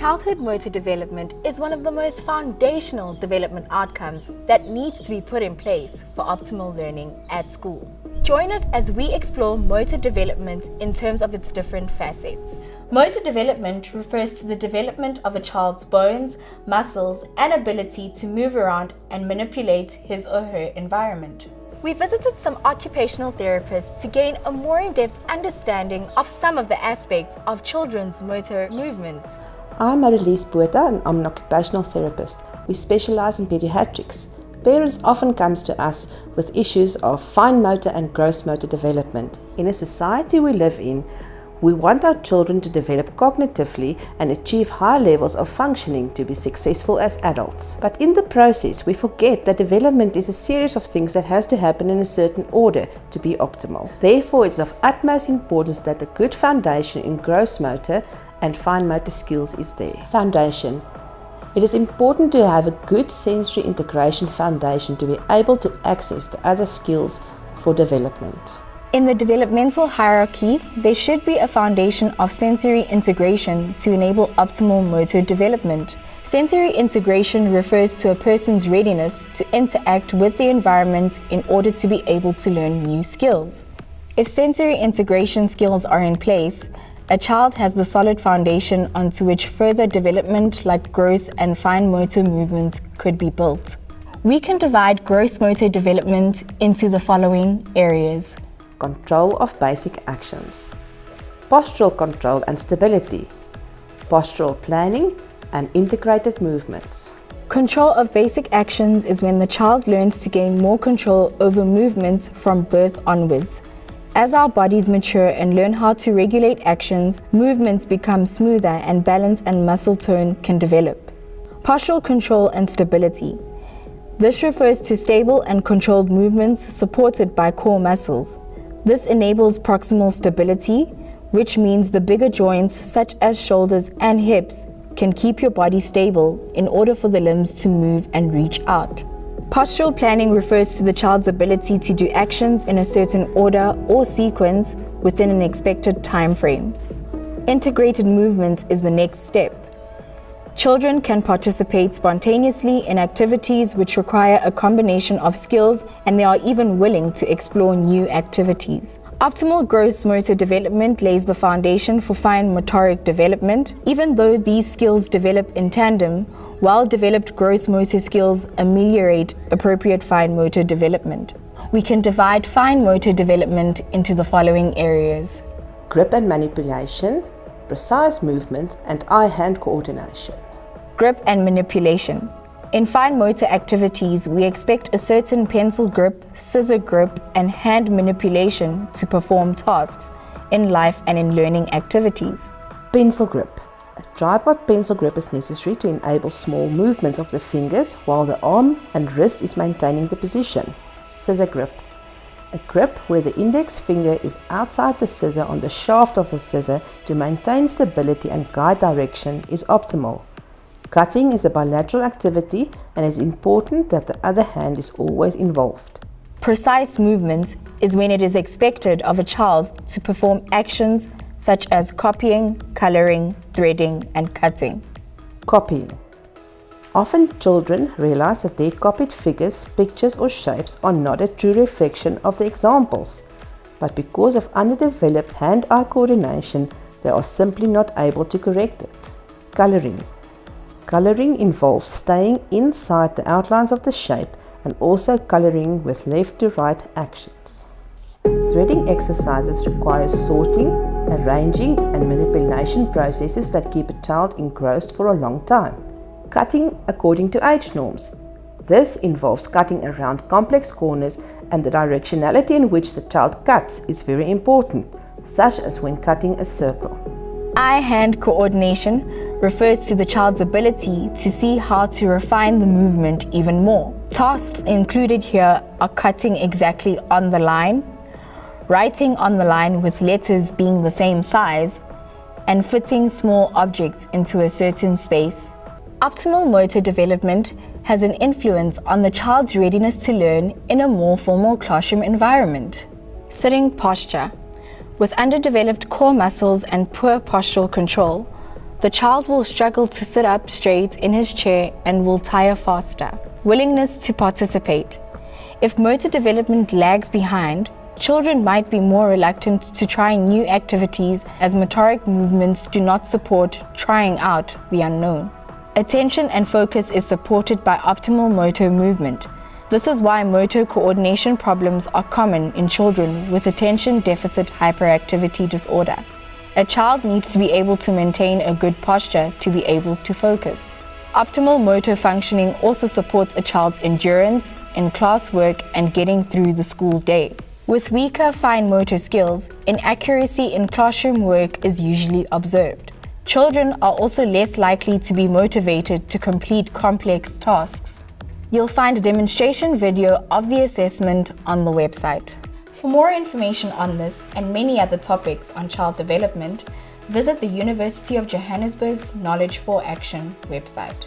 Childhood motor development is one of the most foundational development outcomes that needs to be put in place for optimal learning at school. Join us as we explore motor development in terms of its different facets. Motor development refers to the development of a child's bones, muscles, and ability to move around and manipulate his or her environment. We visited some occupational therapists to gain a more in-depth understanding of some of the aspects of children's motor movements. I'm Marilise Botha and I'm an occupational therapist. We specialize in pediatrics. Parents often come to us with issues of fine motor and gross motor development. In a society we live in, we want our children to develop cognitively and achieve high levels of functioning to be successful as adults. But in the process, we forget that development is a series of things that has to happen in a certain order to be optimal. Therefore, it's of utmost importance that a good foundation in gross motor and fine motor skills is there. Foundation. It is important to have a good sensory integration foundation to be able to access the other skills for development. In the developmental hierarchy, there should be a foundation of sensory integration to enable optimal motor development. Sensory integration refers to a person's readiness to interact with the environment in order to be able to learn new skills. If sensory integration skills are in place, a child has the solid foundation onto which further development like gross and fine motor movements could be built. We can divide gross motor development into the following areas. Control of basic actions, postural control and stability, postural planning and integrated movements. Control of basic actions is when the child learns to gain more control over movements from birth onwards. As our bodies mature and learn how to regulate actions, movements become smoother and balance and muscle tone can develop. Postural control and stability. This refers to stable and controlled movements supported by core muscles. This enables proximal stability, which means the bigger joints such as shoulders and hips can keep your body stable in order for the limbs to move and reach out. Postural planning refers to the child's ability to do actions in a certain order or sequence within an expected time frame. Integrated movements is the next step. Children can participate spontaneously in activities which require a combination of skills, and they are even willing to explore new activities. Optimal gross motor development lays the foundation for fine motoric development. Even though these skills develop in tandem, well-developed gross motor skills ameliorate appropriate fine motor development. We can divide fine motor development into the following areas: grip and manipulation, precise movement and eye-hand coordination. Grip and manipulation. In fine motor activities, we expect a certain pencil grip, scissor grip, and hand manipulation to perform tasks in life and in learning activities. Pencil grip. A tripod pencil grip is necessary to enable small movements of the fingers while the arm and wrist is maintaining the position. Scissor grip. A grip where the index finger is outside the scissor on the shaft of the scissor to maintain stability and guide direction is optimal. Cutting is a bilateral activity and it is important that the other hand is always involved. Precise movement is when it is expected of a child to perform actions such as copying, coloring, threading, and cutting. Copying. Often children realize that their copied figures, pictures or shapes are not a true reflection of the examples, but because of underdeveloped hand-eye coordination, they are simply not able to correct it. Coloring. Coloring involves staying inside the outlines of the shape and also coloring with left to right actions. Threading exercises require sorting, arranging and manipulation processes that keep a child engrossed for a long time. Cutting according to age norms. This involves cutting around complex corners, and the directionality in which the child cuts is very important, such as when cutting a circle. Eye-hand coordination refers to the child's ability to see how to refine the movement even more. Tasks included here are cutting exactly on the line, writing on the line with letters being the same size, and fitting small objects into a certain space. Optimal motor development has an influence on the child's readiness to learn in a more formal classroom environment. Sitting posture. With underdeveloped core muscles and poor postural control, The child will struggle to sit up straight in his chair and will tire faster. Willingness to participate. If motor development lags behind, children might be more reluctant to try new activities as motoric movements do not support trying out the unknown. Attention and focus is supported by optimal motor movement. This is why motor coordination problems are common in children with attention deficit hyperactivity disorder. A child needs to be able to maintain a good posture to be able to focus. Optimal motor functioning also supports a child's endurance in classwork and getting through the school day. With weaker fine motor skills, inaccuracy in classroom work is usually observed. Children are also less likely to be motivated to complete complex tasks. You'll find a demonstration video of the assessment on the website. For more information on this and many other topics on child development, visit the University of Johannesburg's Knowledge for Action website.